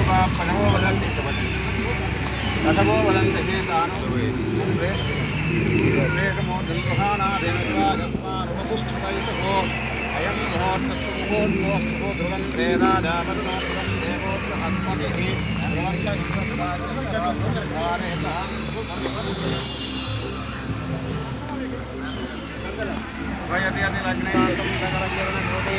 पणवो वदन्ति कथमो वदन्ति चेतानो वेदमो दन्दुहानादेवराजस्मानुपतिष्ठितैतको अयं मुहूर्तस्तु मुहूर्तोऽस्तु ध्रुवं ते राजा वरुणो ध्रुवं देवो बृहस्पतिः वयति अतिलग्नेकं सकलजनकोटि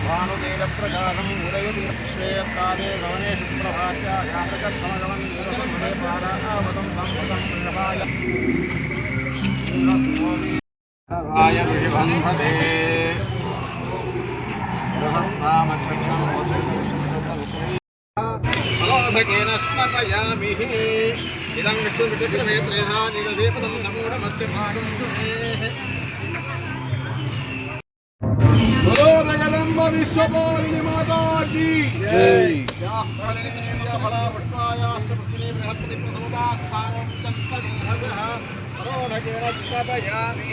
भानुतेजप्रकाशम् उदयति श्रेयत्काले गमने शुक्रभात्या यात्रकर्मगमन् निरसमुदे पादावतं सम्पदं वृषभाय राय विबन्धते अलोधकेन स्मपयामिः इदं विष्णुविष्णुक्षेत्रेधा निदधेपदं नमोढमस्य भागं सुमेः जगदम्ब विश्वपालिनी माता की जय। फला पुष्पायाश्च पुष्पिनी बृहस्पति प्रसोदास्थानं चन्तरिभ्यः अलोधकेन स्मपयामि।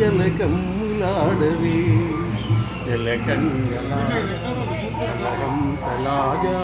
జలకమ్ములాడవి జలకన్యలా హంసలాగా